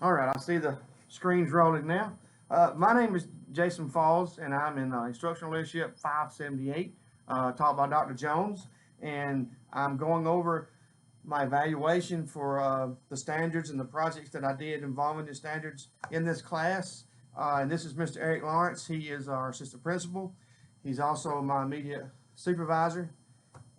All right, I see the screens rolling now. My name is Jason Falls, and I'm in instructional leadership 578, taught by Dr. Jones. And I'm going over my evaluation for the standards and the projects that I did involving the standards in this class. And this is Mr. Eric Lawrence. He is our assistant principal. He's also my immediate supervisor,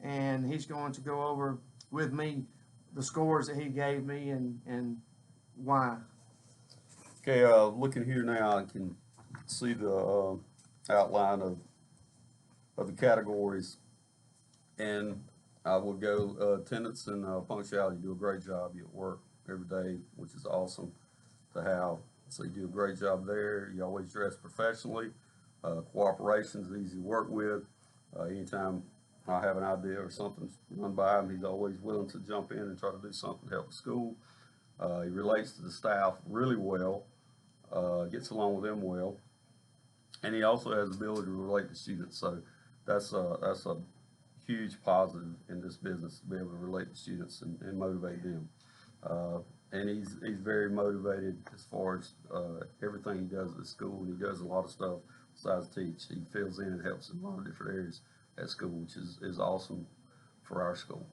and he's going to go over with me the scores that he gave me and why. Okay, looking here now, I can see the outline of the categories, and I will go attendance and punctuality. You do a great job. You at work every day, which is awesome to have. So you do a great job there. You always dress professionally. Cooperation is easy to work with. Anytime I have an idea or something's run by him, he's always willing to jump in and try to do something to help the school. He relates to the staff really well, gets along with them well, and he also has the ability to relate to students. So that's a huge positive in this business to be able to relate to students and motivate them. Uh, and he's very motivated as far as everything he does at the school, and he does a lot of stuff besides teach. He fills in and helps in a lot of different areas at school, which is awesome for our school.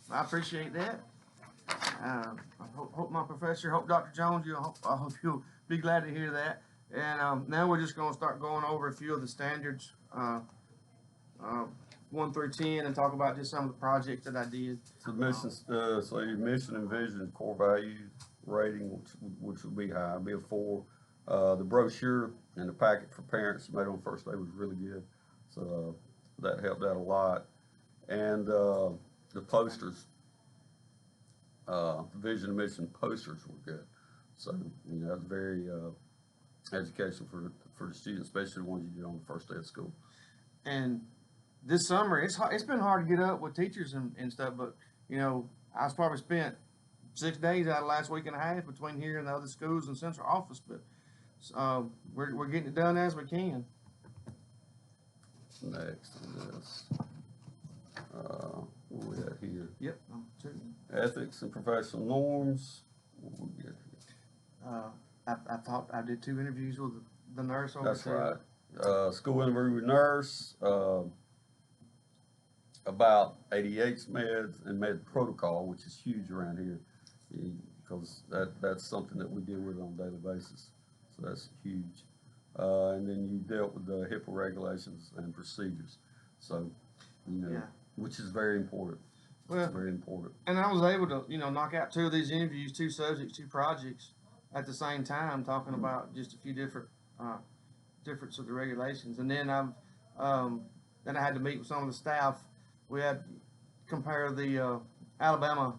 I appreciate that. Hope my professor, hope Dr. Jones, I hope you'll be glad to hear that. And now we're just going to start going over a few of the standards, uh, 1 through 10, and talk about just some of the projects that I did. So so your mission and vision, core value rating, which would be high, be a 4. The brochure and the packet for parents made on first day was really good, so that helped out a lot. And the posters, the vision and mission posters were good. So that's very educational for the students, especially the ones you do on the first day of school. And this summer, it's been hard to get up with teachers and stuff, but I was probably spent 6 days out of last week and a half between here and the other schools and central office, but we're getting it done as we can. Next on this, what we got here? Yep. Ethics and professional norms. What we got here? I thought I did 2 interviews with the nurse over That's there. right. School interview with nurse, about ADH meds and med protocol, which is huge around here, because that's something that we deal with on a daily basis. So that's huge. And then you dealt with the HIPAA regulations and procedures. So, Yeah. which is very important. Well, it's very important. And I was able to, knock out 2 of these interviews, 2 subjects, 2 projects at the same time, talking about just a few different difference of the regulations. And then then I had to meet with some of the staff. We had to compare the Alabama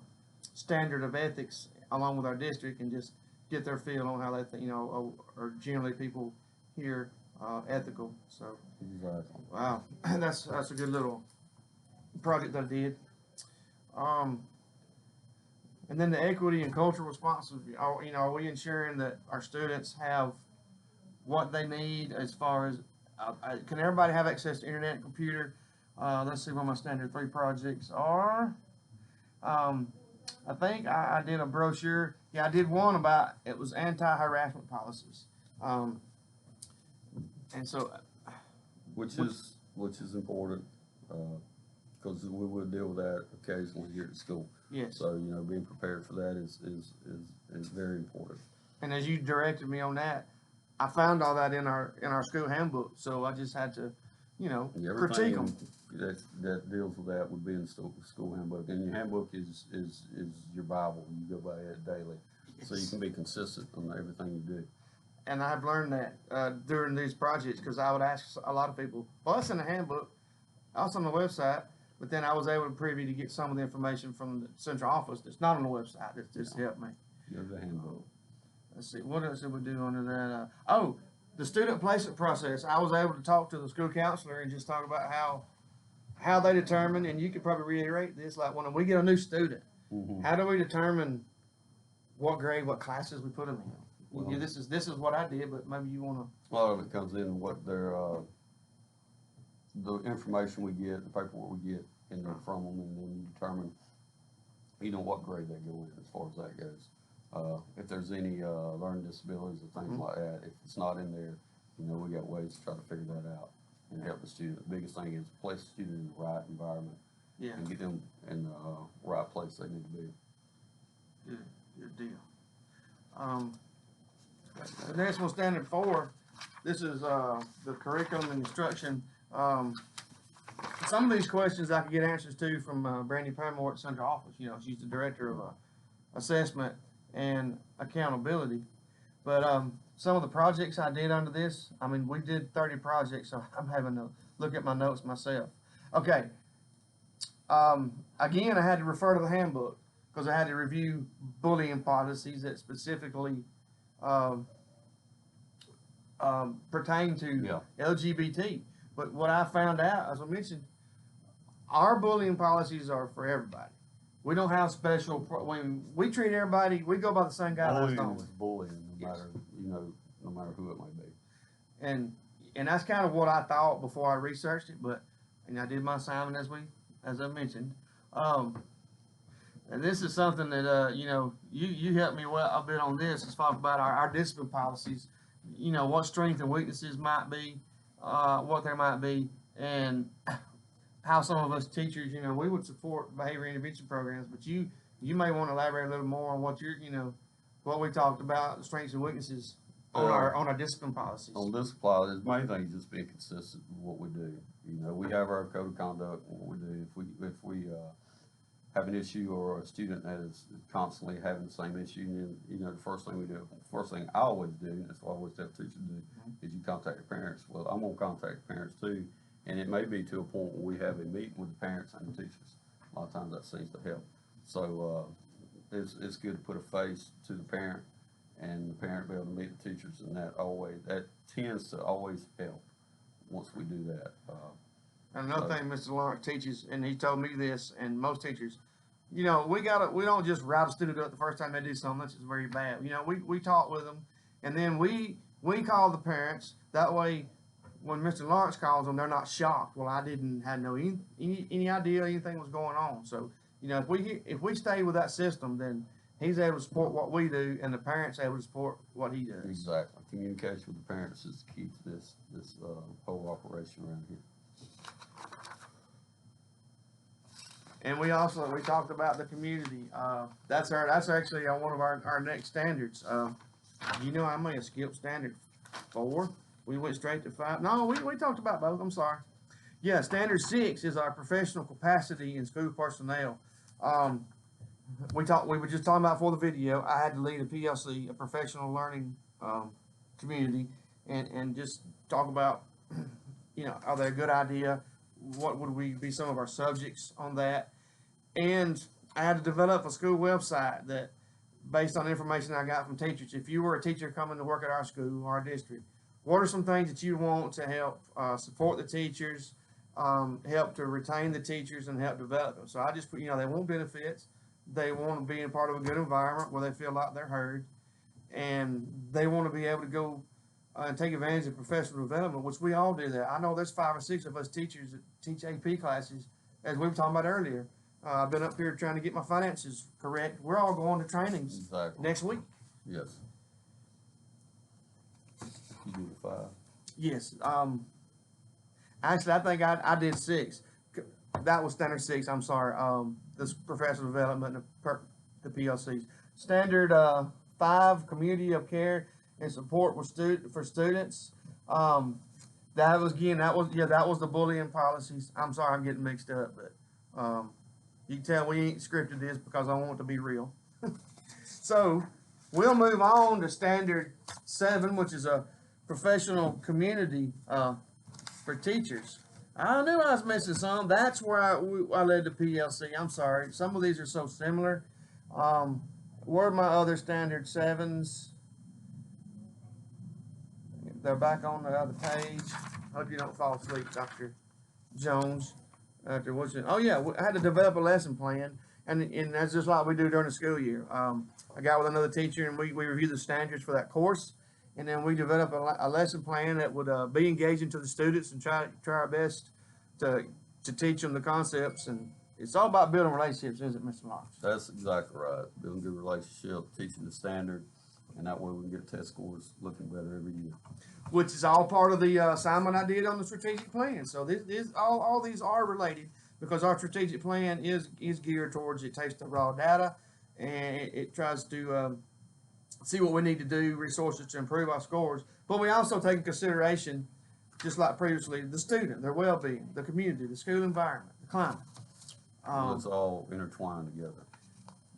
standard of ethics along with our district and just get their feel on how they think, are generally people here ethical. So, exactly. Wow, that's a good little project that I did. Um, and then the equity and cultural responsibility. Are we ensuring that our students have what they need as far as can everybody have access to internet and computer? Let's see what my standard 3 projects are. I think I did a brochure. Yeah, I did one about it was anti-harassment policies. And so, which is important because we will deal with that occasionally here at school. Yes. So being prepared for that is very important. And as you directed me on that, I found all that in our school handbook. So I just had to, critique them. That deals with that would be in the school handbook, and your handbook is your Bible. You go by it daily, so you can be consistent on everything you do. And I've learned that during these projects because I would ask a lot of people, well, it's in the handbook, also on the website, but then I was able to preview to get some of the information from the central office that's not on the website. That just helped me. You have the handbook. Let's see, what else did we do under that? The student placement process. I was able to talk to the school counselor and just talk about how they determine, and you could probably reiterate this, like when we get a new student, how do we determine what grade, what classes we put them in? Well, this is what I did, but maybe you want to. A lot of it comes in what their the information we get, the paperwork we get in there from them, and then you determine you know, what grade they go in as far as that goes. If there's any learning disabilities or things like that, if it's not in there, you know, we got ways to try to figure that out and help the student. The biggest thing is place the student in the right environment Yeah, and get them in the right place they need to be. good deal. The next one, standard 4, this is the curriculum and instruction. Some of these questions I could get answers to from Brandy Paramore at Central Office. You know, she's the director of assessment and accountability. But some of the projects I did under this, I mean, we did 30 projects, so I'm having to look at my notes myself. Okay. Again, I had to refer to the handbook because I had to review bullying policies that specifically pertain to LGBT. But what I found out, as I mentioned, our bullying policies are for everybody. We don't have special, when we treat everybody, we go by the same guidelines, don't we? Bullying, no Yes. matter, you know, no matter who it may be. And that's kind of what I thought before I researched it, but, and I did my assignment as I mentioned. And this is something that, you know, you helped me well a bit on this, as far about our discipline policies, you know, what strengths and weaknesses might be, what there might be, and how some of us teachers, you know, we would support behavior intervention programs, but you may want to elaborate a little more on what you're, you know, what we talked about, the strengths and weaknesses on our discipline policies. On this policy, the main thing is just being consistent with what we do. You know, we have our code of conduct, what we do. If we have an issue or a student that is constantly having the same issue, and you know, the first thing I always do, and that's what I always tell teachers to do, is you contact the parents. Well, I'm gonna contact the parents too, and it may be to a point where we have a meeting with the parents and the teachers. A lot of times that seems to help. So it's good to put a face to the parent, and the parent be able to meet the teachers, and that tends to always help once we do that. And another thing Mr. Lawrence teaches, and he told me this, and most teachers, you know, we don't just route a student up the first time they do something that's just very bad. You know, we talk with them, and then we call the parents. That way, when Mr. Lawrence calls them, they're not shocked. Well, I didn't have any idea anything was going on. So, you know, if we stay with that system, then he's able to support what we do, and the parents able to support what he does. Exactly. Communication with the parents is key to this whole operation around here. And we talked about the community. That's actually one of our next standards. You know, I may have skipped standard 4. We went straight to 5. No, we talked about both. I'm sorry. Yeah, standard 6 is our professional capacity in school personnel. We were just talking about before the video. I had to lead a PLC, a professional learning community, and just talk about, you know, are they a good idea? What would be some of our subjects on that? And I had to develop a school website that, based on information I got from teachers, if you were a teacher coming to work at our school or our district, what are some things that you want to help support the teachers, help to retain the teachers, and help develop them? So I just put, you know, they want benefits, they want to be in part of a good environment where they feel like they're heard, and they want to be able to go and take advantage of professional development, which we all do that. I know there's 5 or 6 of us teachers that teach AP classes, as we were talking about earlier. I've been up here trying to get my finances correct. We're all going to trainings next week. Yes. You do the 5? Yes. Actually, I think I did 6. That was standard 6. I'm sorry. This professional development, the PLCs. Standard 5, community of care and support for students. That was the bullying policies. I'm sorry, I'm getting mixed up, but you can tell we ain't scripted this because I want it to be real. So we'll move on to standard 7, which is a professional community for teachers. I knew I was missing some. That's where I led the PLC. I'm sorry. Some of these are so similar. Where are my other standard 7s? They're back on the other page. Hope you don't fall asleep, Dr. Jones. Oh yeah, I had to develop a lesson plan, and that's just like we do during the school year. I got with another teacher, and we reviewed the standards for that course, and then we developed a lesson plan that would be engaging to the students and try our best to teach them the concepts and it's all about building relationships, isn't it, Mr. Lawrence? That's exactly right. Building good relationship, teaching the standard, and that way we can get test scores looking better every year. Which is all part of the assignment I did on the strategic plan. So this all these are related because our strategic plan is geared towards it takes the raw data and it tries to see what we need to do, resources to improve our scores. But we also take in consideration, just like previously, the student, their well-being, the community, the school environment, the climate. It's all intertwined together.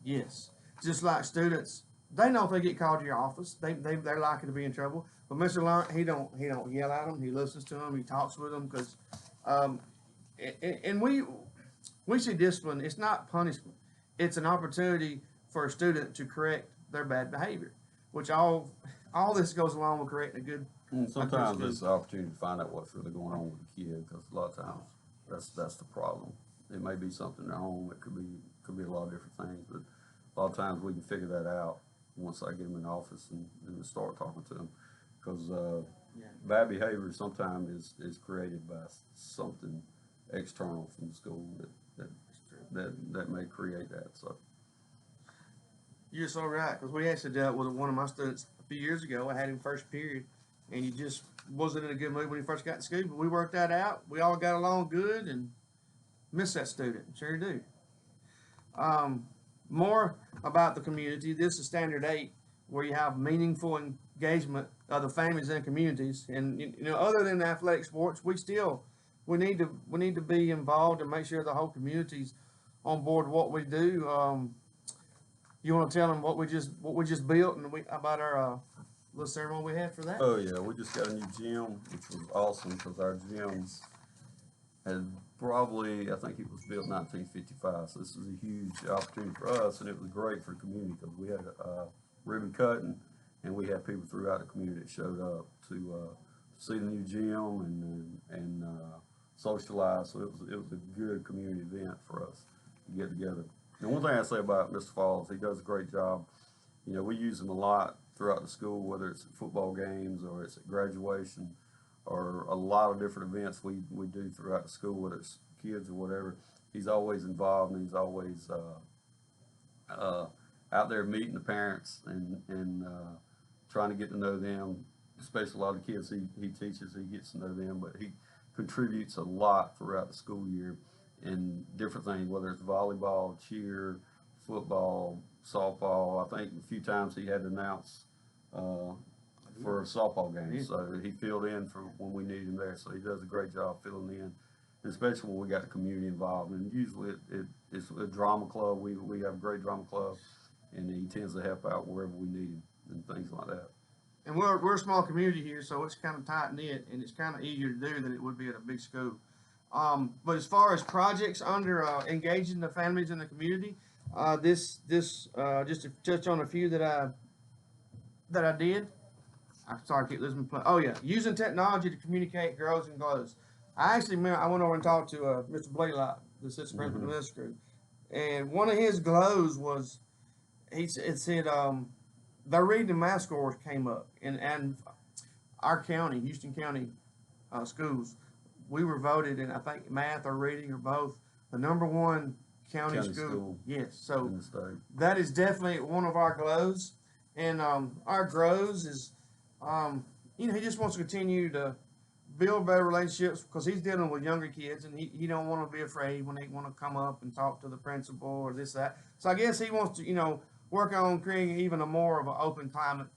Yes, just like students, they know if they get called to your office, they're likely to be in trouble. But Mr. Lawrence, he don't yell at them. He listens to them. He talks with them because, and we see discipline. It's not punishment. It's an opportunity for a student to correct their bad behavior, which all this goes along with correcting a good. And sometimes it's an opportunity to find out what's really going on with the kid, because a lot of times that's the problem. It may be something at home. It could be a lot of different things, but a lot of times we can figure that out once I get them in the office and start talking to them, because bad behavior sometimes is created by something external from the school that may create that. So You're so right, because we actually dealt with one of my students a few years ago. I had him first period, and he just wasn't in a good mood when he first got to school. But we worked that out. We all got along good, and miss that student. Sure do. More about the community. This is Standard 8, where you have meaningful engagement of the families and communities. And other than the athletic sports, we need to be involved and make sure the whole community's on board with what we do. You want to tell them what we just built and about our little ceremony we had for that? oh yeah, we just got a new gym, which was awesome because our gym had probably, I think it was built 1955, so this is a huge opportunity for us, and it was great for the community because we had ribbon cutting, and we had people throughout the community that showed up to see the new gym and socialize. So it was a good community event for us to get together. And one thing I say about Mr. Falls, he does a great job. We use him a lot throughout the school, whether it's at football games or it's at graduation, or a lot of different events we do throughout the school, whether it's kids or whatever. He's always involved, and he's always out there meeting the parents and trying to get to know them, especially a lot of the kids he teaches, he gets to know them, but he contributes a lot throughout the school year in different things, whether it's volleyball, cheer, football, softball. I think a few times he had to announce for a softball game, so he filled in for when we needed him there. So he does a great job filling in, especially when we got the community involved. And usually it's a drama club. We have a great drama club, and he tends to help out wherever we need him and things like that. And we're a small community here, so it's kind of tight knit, and it's kind of easier to do than it would be at a big school. But as far as projects under engaging the families in the community, this just to touch on a few that I did. I'm sorry, I keep losing my place. Oh yeah, using technology to communicate grows and glows. I went over and talked to Mr. Blaylock, the assistant principal of this group, and one of his glows was it said their reading and math scores came up, and our county, Houston County schools, we were voted in, I think math or reading or both, the #1 county school. Yes, so that is definitely one of our glows, and our grows is, he just wants to continue to build better relationships because he's dealing with younger kids, and he don't want to be afraid when they want to come up and talk to the principal or this, that. So I guess he wants to, work on creating even a more of an open climate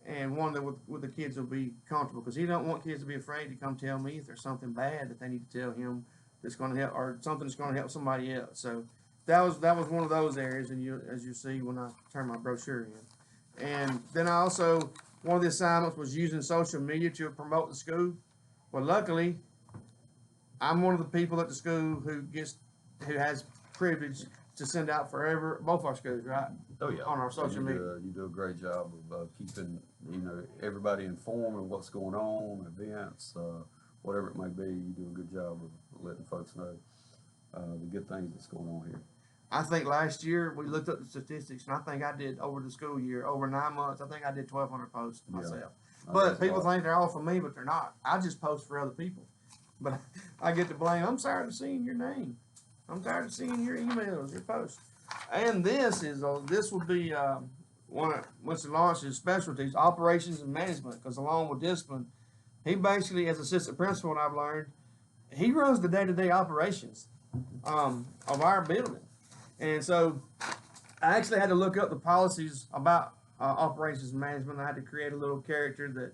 and one that with the kids will be comfortable, because he don't want kids to be afraid to come tell me if there's something bad that they need to tell him that's going to help, or something that's going to help somebody else. So that was one of those areas, and as you see when I turn my brochure in. And then I also, one of the assignments was using social media to promote the school. Well, luckily, I'm one of the people at the school who has privilege to send out forever both our schools, right? Oh yeah, on our social media. You do a great job of keeping everybody informed of what's going on, events, whatever it may be. You do a good job of letting folks know the good things that's going on here. I think last year we looked up the statistics, and I think I did over the school year, over 9 months. I think I did 1,200 posts myself. Yeah, but people think they're all for me, but they're not. I just post for other people, but I get to blame. I'm sorry to see your name. I'm tired of seeing your emails, your posts. And this will be one of Mr. Lawrence's specialties, operations and management, because along with discipline, he basically, as assistant principal, and I've learned, he runs the day-to-day operations of our building. And so I actually had to look up the policies about operations management. I had to create a little character that,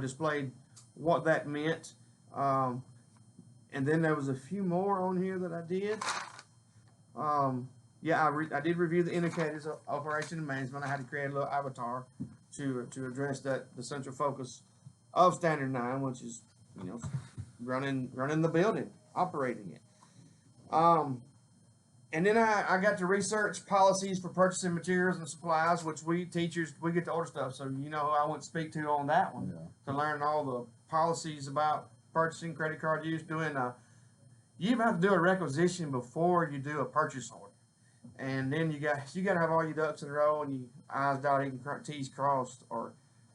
displayed what that meant. And then there was a few more on here that I did. Yeah, I did review the indicators of operation and management. I had to create a little avatar to address the central focus of Standard 9, which is, running the building, operating it. And then I got to research policies for purchasing materials and supplies, which we teachers, we get to order stuff. So, who I went to speak to on that one, to learn all the policies about purchasing, credit card use, you even have to do a requisition before you do a purchase order. And then you got to have all your ducks in a row and your I's dotted and T's crossed, or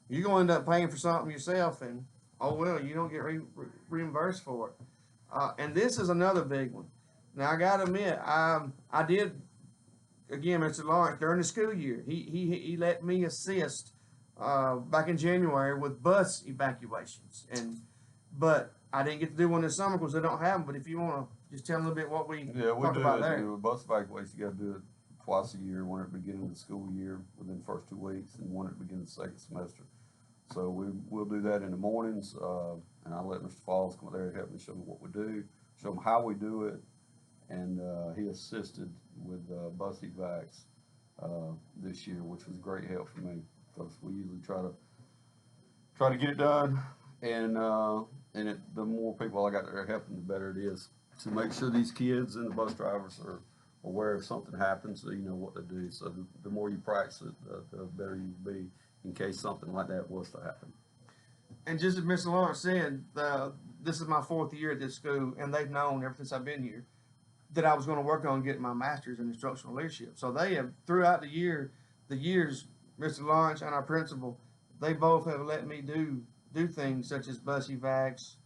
you're going to end up paying for something yourself, and oh well, you don't get reimbursed for it. And this is another big one. Now I gotta admit, I did, again, Mr. Lawrence, during the school year, he let me assist back in January with bus evacuations, but I didn't get to do one this summer because they don't have them. But if you want to just tell a little bit what we talked about there. Yeah, we do bus evacuation. You got to do it twice a year, one at the beginning of the school year within the first 2 weeks, and one at the beginning of the second semester. So we'll do that in the mornings, and I'll let Mr. Falls come there and help me show me what we do, show him how we do it, and he assisted with bus evacs this year, which was great help for me because we usually try to get it done, and the more people I got there helping, the better it is to make sure these kids and the bus drivers are aware if something happens, so you know what to do. So the more you practice it, the better you'll be in case something like that was to happen. And just as Mr. Lawrence said, this is my 4th year at this school, and they've known ever since I've been here that I was going to work on getting my master's in instructional leadership. So they have, throughout the years, Mr. Lawrence and our principal, they both have let me do things such as bus evacs.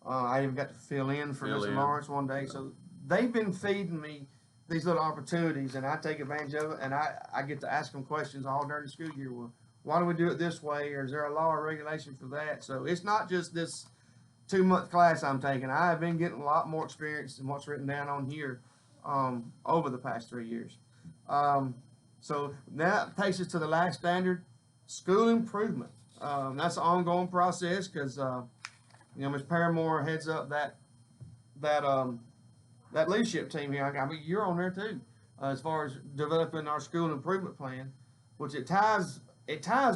I even got to fill in for Mr. Lawrence one day. Yeah. So they've been feeding me these little opportunities, and I take advantage of it, and I get to ask them questions all during the school year. Well, why do we do it this way, or is there a law or regulation for that? So it's not just this 2-month class I'm taking. I have been getting a lot more experience than what's written down on here over the past 3 years. So that takes us to the last standard, school improvement. That's an ongoing process because Ms. Paramore heads up that leadership team here. I mean, you're on there too, as far as developing our school improvement plan, which it ties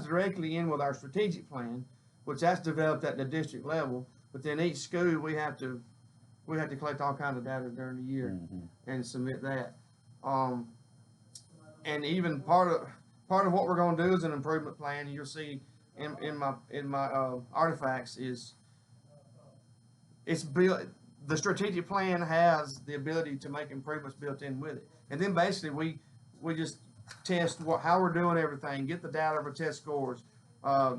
directly in with our strategic plan, which that's developed at the district level. But then each school we have to collect all kinds of data during the year and submit that. And even part of what we're going to do is an improvement plan. You'll see in my artifacts is it's built. The strategic plan has the ability to make improvements built in with it, and then basically we just test how we're doing everything, get the data of our test scores,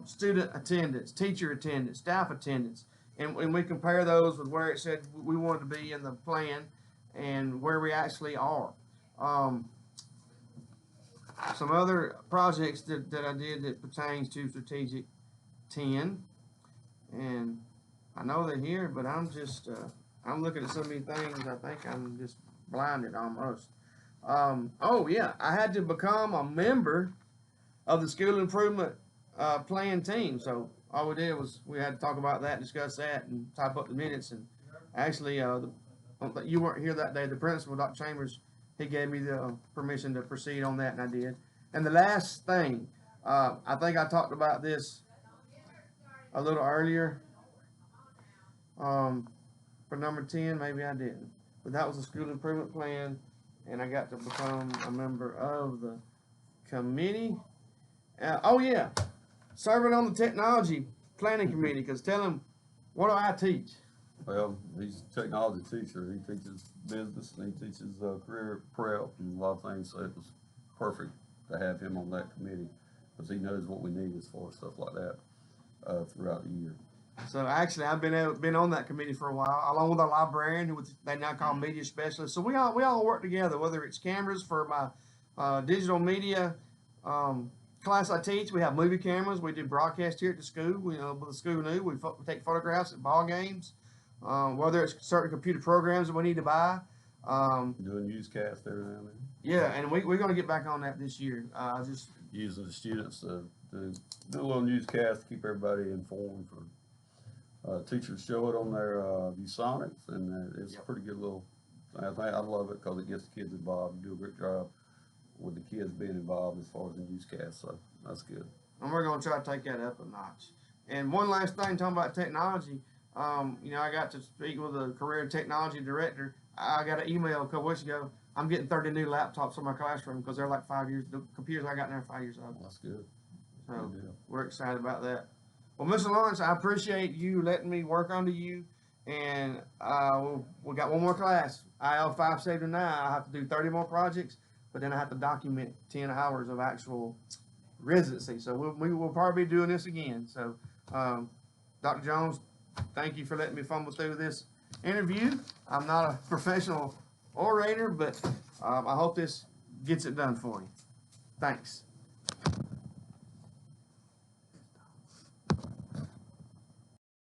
student attendance, teacher attendance, staff attendance, and we compare those with where it said we wanted to be in the plan and where we actually are. Some other projects that I did that pertains to strategic 10, and I know they're here, but I'm just I'm looking at so many things. I think I'm just blinded almost. Oh yeah, I had to become a member of the school improvement plan team. So all we did was we had to talk about that, discuss that, and type up the minutes. And actually, you weren't here that day. The principal, Dr. Chambers, he gave me the permission to proceed on that, and I did. And the last thing, I think I talked about this a little earlier. For number 10, maybe I didn't. But that was a school improvement plan, and I got to become a member of the committee. Oh yeah, serving on the technology planning committee, because tell him, what do I teach? Well, he's a technology teacher. He teaches business and he teaches career prep and a lot of things. So it was perfect to have him on that committee because he knows what we need as far as stuff like that throughout the year. So actually, I've been on that committee for a while, along with our librarian, who they now call media specialist. So we all work together, whether it's cameras for my digital media class I teach. We have movie cameras. We do broadcast here at the school. With the school new, we take photographs at ball games. Whether it's certain computer programs that we need to buy. Doing newscast every now and then. Yeah, and we're going to get back on that this year. Just Using the students to do a little newscast to keep everybody informed. For teachers show it on their ViewSonics, and it's a pretty good little. I love it because it gets the kids involved. You do a great job with the kids being involved as far as the newscast, so that's good. And we're going to try to take that up a notch. And one last thing, talking about technology, I got to speak with a career and technology director. I got an email a couple weeks ago. I'm getting 30 new laptops for my classroom because they're like 5 years. The computers I got now are 5 years old. Well, that's good. So Good deal. we're excited about that. Well, Mr. Lawrence, I appreciate you letting me work under you. And we got one more class, IL579. I have to do 30 more projects, but then I have to document 10 hours of actual residency. So we will probably be doing this again. So, Dr. Jones, thank you for letting me fumble through this interview. I'm not a professional orator, but I hope this gets it done for you. Thanks.